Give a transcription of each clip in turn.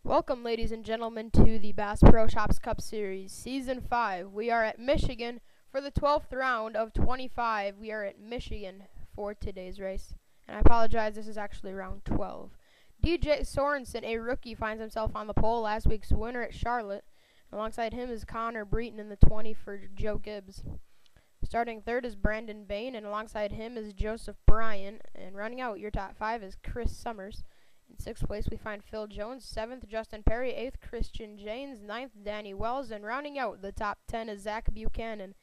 Welcome, ladies and gentlemen, to the Bass Pro Shops Cup Series, Season 5. We are at Michigan for the 12th round of 25. We are at Michigan for today's race. And I apologize, this is actually round 12. DJ Sorensen, a rookie, finds himself on the pole, last week's winner at Charlotte. Alongside him is Connor Breton in the 20 for Joe Gibbs. Starting third is Brandon Bain, and alongside him is Joseph Bryan. And running out your top 5 is Chris Summers. In 6th place, we find Phil Jones. 7th, Justin Perry. 8th, Christian Janes. 9th, Danny Wells. And rounding out the top 10 is Zach Buchanan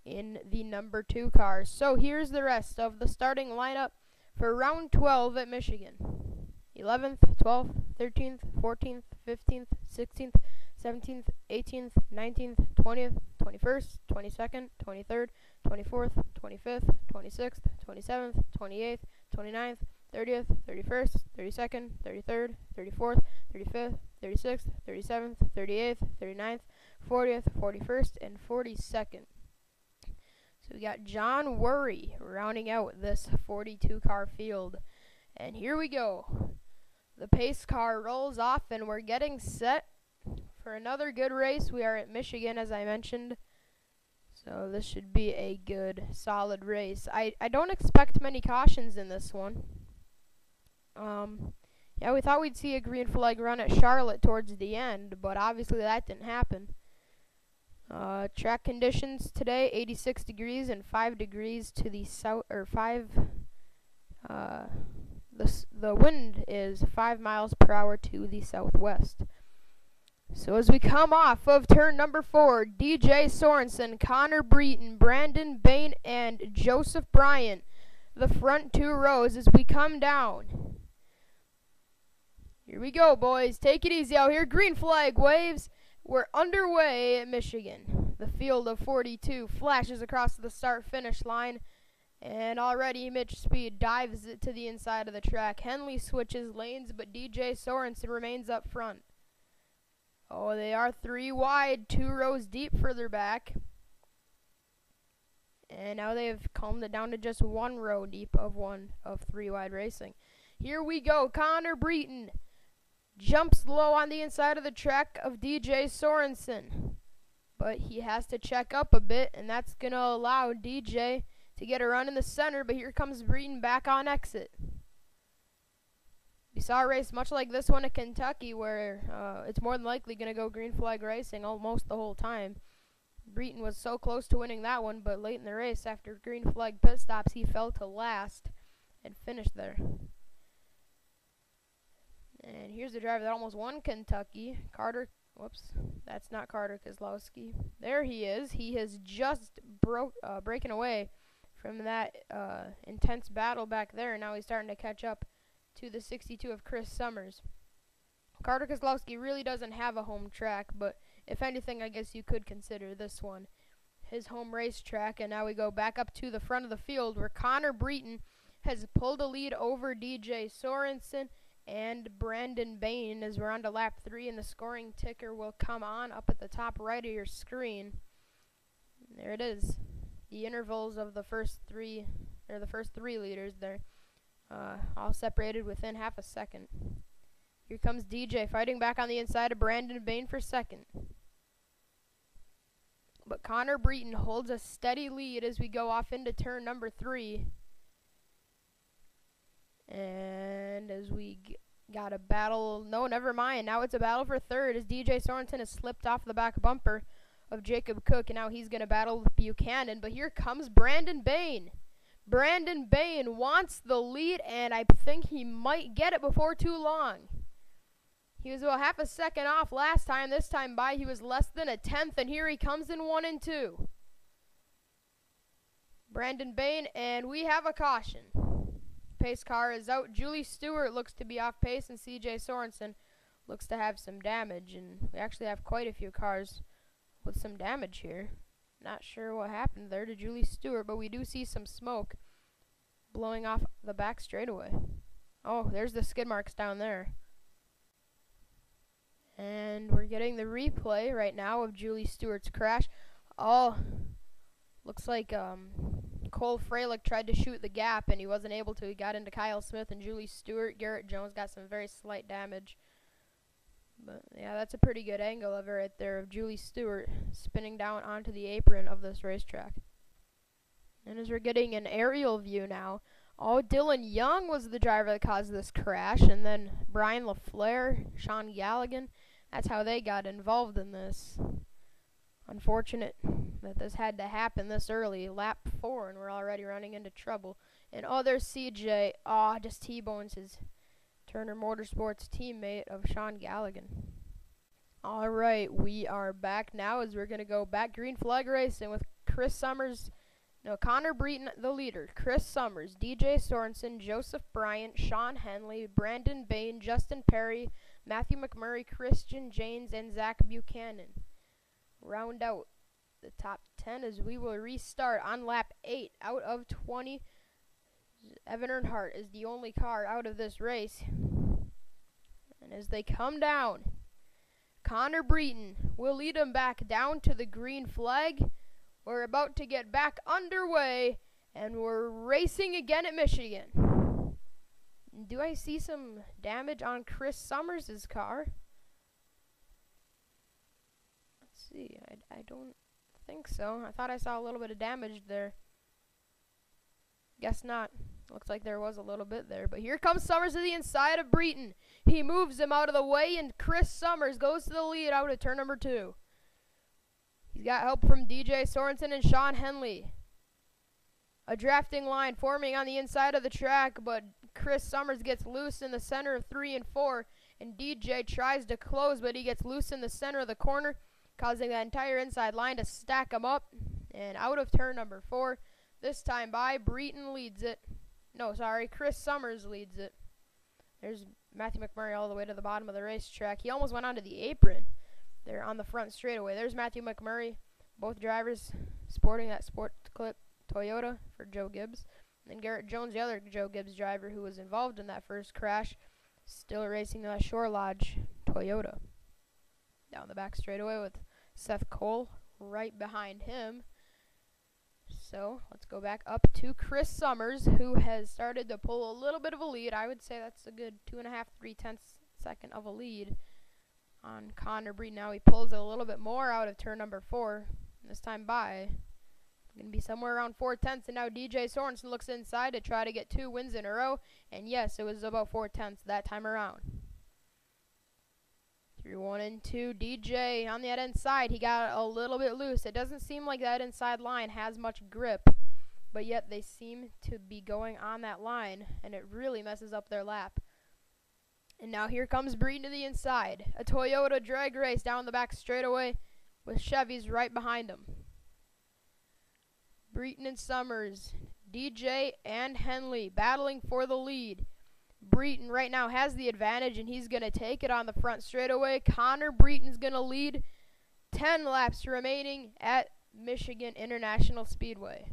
in the number 2 car. So here's the rest of the starting lineup for round 12 at Michigan. 11th, 12th, 13th, 14th, 15th, 16th, 17th, 18th, 19th, 20th, 21st, 22nd, 23rd, 24th, 25th, 26th, 27th, 28th, 29th, 30th, 31st, 32nd, 33rd, 34th, 35th, 36th, 37th, 38th, 39th, 40th, 41st, and 42nd. So we got John Worry rounding out this 42-car field. And here we go. The pace car rolls off, and we're getting set for another good race. We are at Michigan, as I mentioned. So this should be a good, solid race. I don't expect many cautions in this one. Yeah, we thought we'd see a green flag run at Charlotte towards the end, but obviously that didn't happen. Track conditions today, 86 degrees and 5 degrees to the south, or 5, the wind is 5 miles per hour to the southwest. So as we come off of turn number 4, DJ Sorensen, Connor Breton, Brandon Bain, and Joseph Bryan, the front 2 rows as we come down. Here we go, boys. Take it easy out here. Green flag waves. We're underway at Michigan. The field of 42 flashes across the start-finish line, and already Mitch Speed dives it to the inside of the track. Henley switches lanes, but DJ Sorensen remains up front. Oh, they are 3 wide, 2 rows deep further back. And now they have calmed it down to just 1 row deep of 3 wide racing. Here we go. Connor Breton jumps low on the inside of the track of DJ Sorensen. But he has to check up a bit, and that's going to allow DJ to get a run in the center. But here comes Breton back on exit. We saw a race much like this one at Kentucky where it's more than likely going to go green flag racing almost the whole time. Breton was so close to winning that one, but late in the race, after green flag pit stops, he fell to last and finished there. And here's the driver that almost won Kentucky, Carter. Whoops, that's not Carter Kozlowski. There he is. He has just breaking away from that intense battle back there. Now he's starting to catch up to the 62 of Chris Summers. Carter Kozlowski really doesn't have a home track, but if anything, I guess you could consider this one his home racetrack. And now we go back up to the front of the field where Connor Breton has pulled a lead over DJ Sorensen and Brandon Bain as we're on to lap 3, and the scoring ticker will come on up at the top right of your screen. There it is. The intervals of the first 3 leaders there, all separated within half a second. Here comes DJ fighting back on the inside of Brandon Bain for second. But Connor Breton holds a steady lead as we go off into turn number 3. And as we got a battle, no, never mind. Now it's a battle for third as DJ Sorensen has slipped off the back bumper of Jacob Cook, and now he's going to battle with Buchanan. But here comes Brandon Bain. Brandon Bain wants the lead, and I think he might get it before too long. He was about half a second off last time. This time by, he was less than a tenth, and here he comes in 1 and 2. Brandon Bain, and we have a caution. Pace car is out. Julie Stewart looks to be off pace, and CJ Sorensen looks to have some damage. And we actually have quite a few cars with some damage here. Not sure what happened there to Julie Stewart, but we do see some smoke blowing off the back straightaway. Oh, there's the skid marks down there. And we're getting the replay right now of Julie Stewart's crash. Oh, looks like Cole Freilich tried to shoot the gap, and he wasn't able to. He got into Kyle Smith and Julie Stewart. Garrett Jones got some very slight damage. But that's a pretty good angle of it right there of Julie Stewart spinning down onto the apron of this racetrack. And as we're getting an aerial view now, Dylan Young was the driver that caused this crash, and then Brian LaFleur, Sean Galligan, that's how they got involved in this. Unfortunate that this had to happen this early, lap 4, and we're already running into trouble. And there's CJ, just T-bones his Turner Motorsports teammate of Sean Galligan. Alright, we are back now as we're going to go back green flag racing with Connor Breton, the leader, Chris Summers, DJ Sorensen, Joseph Bryant, Sean Henley, Brandon Bain, Justin Perry, Matthew McMurray, Christian Janes, and Zach Buchanan. Round out the top 10 as we will restart on lap 8 out of 20. Evan Earnhardt is the only car out of this race. And as they come down, Connor Breton will lead them back down to the green flag. We're about to get back underway, and we're racing again at Michigan. Do I see some damage on Chris Summers' car? Let's see. I don't think so. I thought I saw a little bit of damage there. Guess not. Looks like there was a little bit there. But here comes Summers to the inside of Breton. He moves him out of the way, and Chris Summers goes to the lead out of turn number 2. He's got help from DJ Sorensen and Sean Henley. A drafting line forming on the inside of the track, but Chris Summers gets loose in the center of 3 and 4, and DJ tries to close, but he gets loose in the center of the corner, causing that entire inside line to stack him up. And out of turn number 4, this time by, Breton leads it. No, sorry, Chris Summers leads it. There's Matthew McMurray all the way to the bottom of the racetrack. He almost went onto the apron there on the front straightaway. There's Matthew McMurray, both drivers sporting that Sport Clip Toyota for Joe Gibbs. And Garrett Jones, the other Joe Gibbs driver who was involved in that first crash, still racing the Shore Lodge Toyota. Down the back straightaway with Seth Cole right behind him. So let's go back up to Chris Summers, who has started to pull a little bit of a lead. I would say that's a good 2.5, 3/10 second of a lead on Connor Breton. Now he pulls a little bit more out of turn number 4. This time by, going to be somewhere around 4/10. And now DJ Sorensen looks inside to try to get 2 wins in a row. And yes, it was about 4/10 that time around. Through 1 and 2, DJ on that inside. He got a little bit loose. It doesn't seem like that inside line has much grip, but yet they seem to be going on that line, and it really messes up their lap. And now here comes Breton to the inside. A Toyota drag race down the back straightaway with Chevys right behind him. Breton and Summers, DJ and Henley battling for the lead. Breton right now has the advantage, and he's going to take it on the front straightaway. Connor Breton's going to lead. 10 laps remaining at Michigan International Speedway.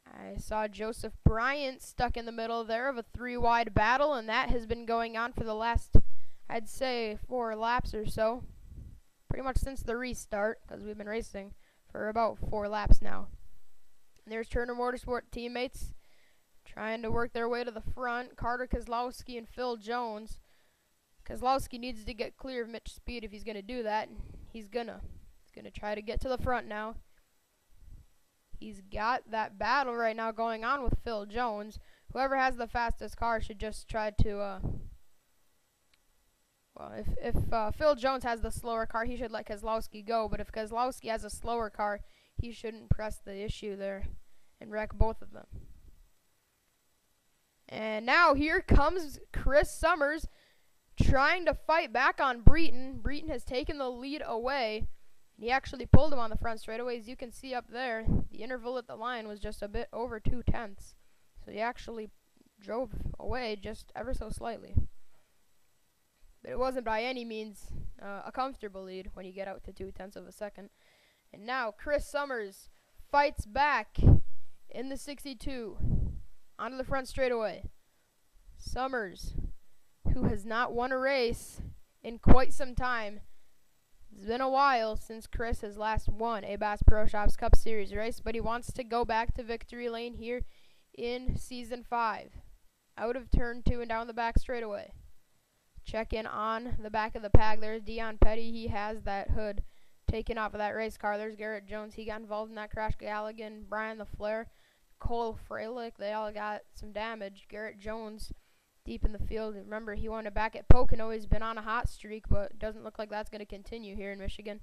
I saw Joseph Bryant stuck in the middle there of a 3-wide battle, and that has been going on for the last, I'd say, 4 laps or so. Pretty much since the restart, because we've been racing for about 4 laps now. And there's Turner Motorsport teammates trying to work their way to the front. Carter Kozlowski and Phil Jones. Kozlowski needs to get clear of Mitch Speed if he's going to do that. He's gonna try to get to the front now. He's got that battle right now going on with Phil Jones. Whoever has the fastest car should just try to, if Phil Jones has the slower car, he should let Kozlowski go. But if Kozlowski has a slower car, he shouldn't press the issue there and wreck both of them. And now here comes Chris Summers trying to fight back on Breton. Breton has taken the lead away. He actually pulled him on the front straightaway. As you can see up there, the interval at the line was just a bit over 2/10. So he actually drove away just ever so slightly. But it wasn't by any means a comfortable lead when you get out to 2/10 of a second. And now Chris Summers fights back in the 62 onto the front straightaway. Summers, who has not won a race in quite some time. It's been a while since Chris has last won a Bass Pro Shops Cup Series race, but he wants to go back to victory lane here in Season 5. Out of turn 2 and down the back straightaway. check in on the back of the pack. There's Dion Petty. He has that hood taken off of that race car. There's Garrett Jones. He got involved in that crash. Galligan, Brian LaFleur, Cole Freilich. They all got some damage. Garrett Jones deep in the field. Remember, he won it back at Pocono. He's been on a hot streak, but it doesn't look like that's going to continue here in Michigan.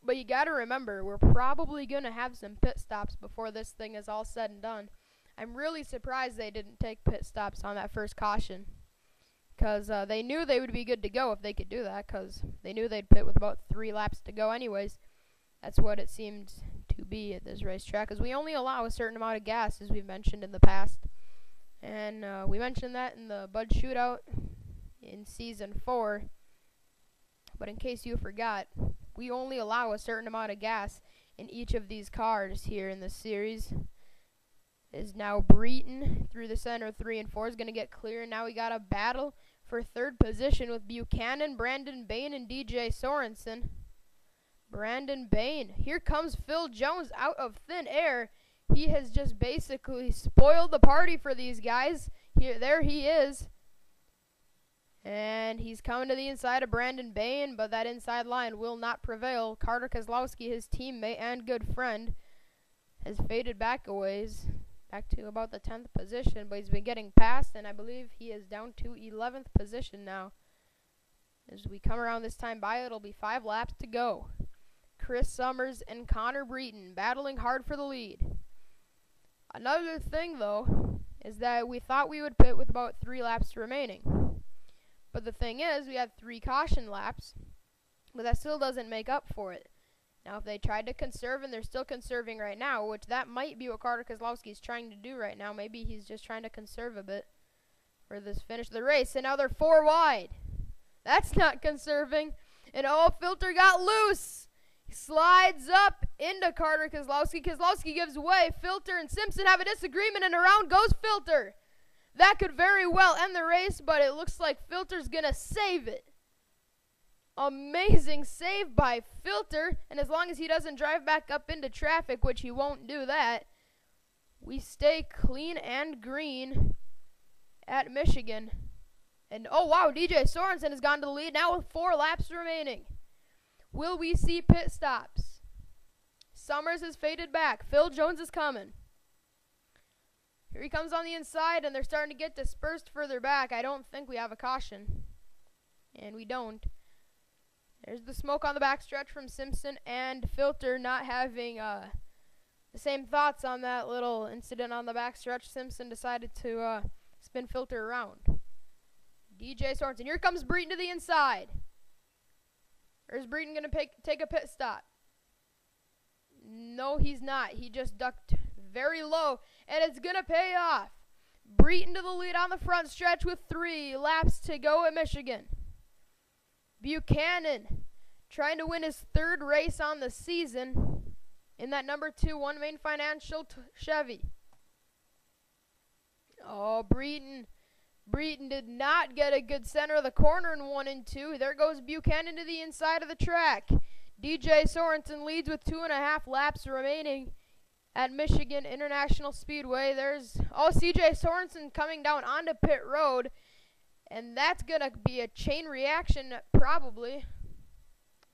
But you got to remember, we're probably going to have some pit stops before this thing is all said and done. I'm really surprised they didn't take pit stops on that first caution, because they knew they would be good to go if they could do that, because they knew they'd pit with about 3 laps to go anyways. That's what it seemed to be at this racetrack, because we only allow a certain amount of gas, as we've mentioned in the past. And we mentioned that in the Bud Shootout in Season 4. But in case you forgot, we only allow a certain amount of gas in each of these cars here in this series. Is now Breton through the center. 3 and 4 is going to get clear. Now we got a battle for 3rd position with Buchanan, Brandon Bain, and DJ Sorensen. Brandon Bain. Here comes Phil Jones out of thin air. He has just basically spoiled the party for these guys. There he is. And he's coming to the inside of Brandon Bain, but that inside line will not prevail. Carter Kozlowski, his teammate and good friend, has faded back a ways. Back to about the 10th position, but he's been getting past, and I believe he is down to 11th position now. As we come around this time by, it'll be 5 laps to go. Chris Summers and Connor Breton battling hard for the lead. Another thing, though, is that we thought we would pit with about 3 laps remaining. But the thing is, we had 3 caution laps, but that still doesn't make up for it. Now, if they tried to conserve, and they're still conserving right now, which that might be what Carter Kozlowski is trying to do right now. Maybe he's just trying to conserve a bit for this finish of the race. And now they're 4 wide. That's not conserving. And Filter got loose. He slides up into Carter Kozlowski. Kozlowski gives way. Filter and Simpson have a disagreement, and around goes Filter. That could very well end the race, but it looks like Filter's going to save it. Amazing save by Filter, and as long as he doesn't drive back up into traffic, which he won't do that, we stay clean and green at Michigan. And oh wow, DJ Sorensen has gone to the lead now with 4 laps remaining. Will we see pit stops? Summers has faded back. Phil Jones is coming. Here he comes on the inside, and they're starting to get dispersed further back. I don't think we have a caution, and we don't. There's the smoke on the backstretch from Simpson and Filter not having the same thoughts on that little incident on the backstretch. Simpson decided to spin Filter around. DJ Sorensen. Here comes Breton to the inside. Or is Breton going to take a pit stop? No, he's not. He just ducked very low, and it's going to pay off. Breton to the lead on the front stretch with 3 laps to go at Michigan. Buchanan trying to win his 3rd race on the season in that number 2 One Main Financial Chevy. Oh, Breton did not get a good center of the corner in 1 and 2. There goes Buchanan to the inside of the track. DJ Sorensen leads with 2.5 laps remaining at Michigan International Speedway. There's CJ Sorensen coming down onto pit road. And that's going to be a chain reaction, probably.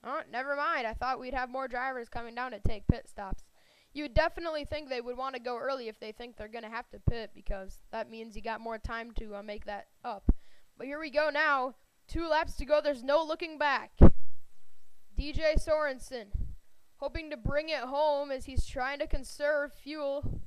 Oh, never mind. I thought we'd have more drivers coming down to take pit stops. You would definitely think they would want to go early if they think they're going to have to pit, because that means you got more time to make that up. But here we go now. 2 laps to go. There's no looking back. DJ Sorensen hoping to bring it home as he's trying to conserve fuel.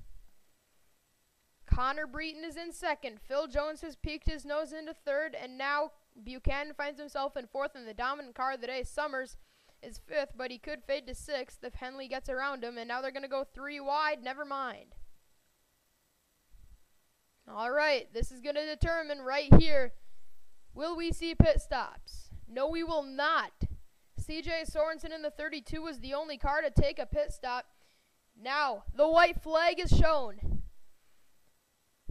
Connor Breton is in 2nd. Phil Jones has peeked his nose into 3rd, and now Buchanan finds himself in 4th in the dominant car of the day. Summers is 5th, but he could fade to 6th if Henley gets around him, and now they're going to go 3 wide. Never mind. All right, this is going to determine right here, will we see pit stops? No, we will not. CJ Sorensen in the 32 was the only car to take a pit stop. Now, the white flag is shown.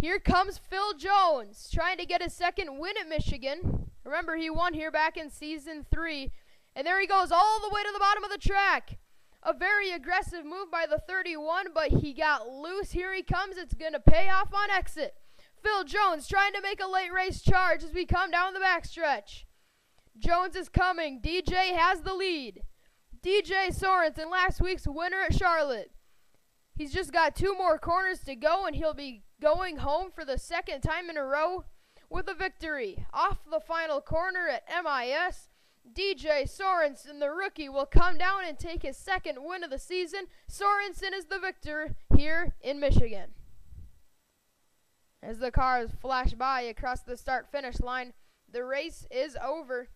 Here comes Phil Jones, trying to get his 2nd win at Michigan. Remember, he won here back in Season 3. And there he goes all the way to the bottom of the track. A very aggressive move by the 31, but he got loose. Here he comes. It's going to pay off on exit. Phil Jones trying to make a late race charge as we come down the backstretch. Jones is coming. DJ has the lead. DJ Sorensen, last week's winner at Charlotte. He's just got 2 more corners to go, and he'll be going home for the 2nd time in a row with a victory. Off the final corner at MIS, DJ Sorensen, the rookie, will come down and take his 2nd win of the season. Sorensen is the victor here in Michigan. As the cars flash by across the start-finish line, the race is over.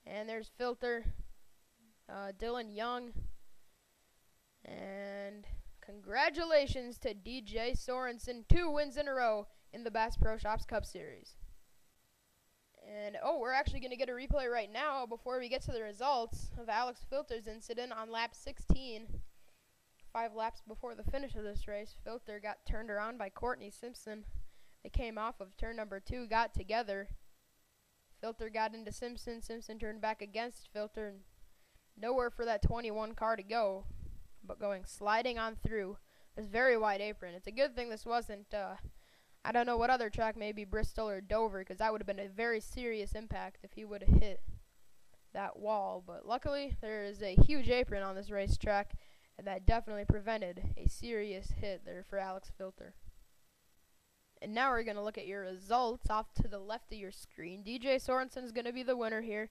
And there's Filter, Dylan Young, and congratulations to DJ Sorensen, 2 wins in a row in the Bass Pro Shops Cup Series. And, we're actually going to get a replay right now before we get to the results of Alex Filter's incident on lap 16. 5 laps before the finish of this race, Filter got turned around by Courtney Simpson. They came off of turn number 2, got together. Filter got into Simpson. Simpson turned back against Filter. And nowhere for that 21 car to go, but going sliding on through this very wide apron. It's a good thing this wasn't, I don't know what other track, maybe Bristol or Dover, because that would have been a very serious impact if he would have hit that wall. But luckily, there is a huge apron on this racetrack, and that definitely prevented a serious hit there for Alex Filter. And now we're going to look at your results off to the left of your screen. DJ Sorensen is going to be the winner here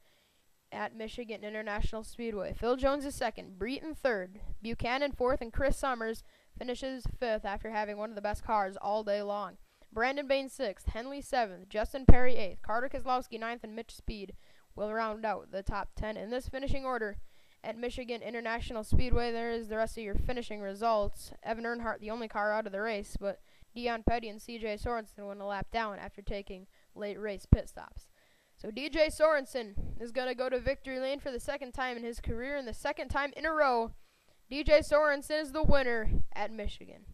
at Michigan International Speedway. Phil Jones is 2nd, Breton 3rd, Buchanan 4th, and Chris Summers finishes 5th after having one of the best cars all day long. Brandon Bain 6th, Henley 7th, Justin Perry 8th, Carter Keselowski 9th, and Mitch Speed will round out the top 10 in this finishing order. At Michigan International Speedway, there is the rest of your finishing results. Evan Earnhardt, the only car out of the race, but Dion Petty and CJ Sorensen went a lap down after taking late race pit stops. So DJ Sorensen is going to go to victory lane for the 2nd time in his career, and the 2nd time in a row, DJ Sorensen is the winner at Michigan.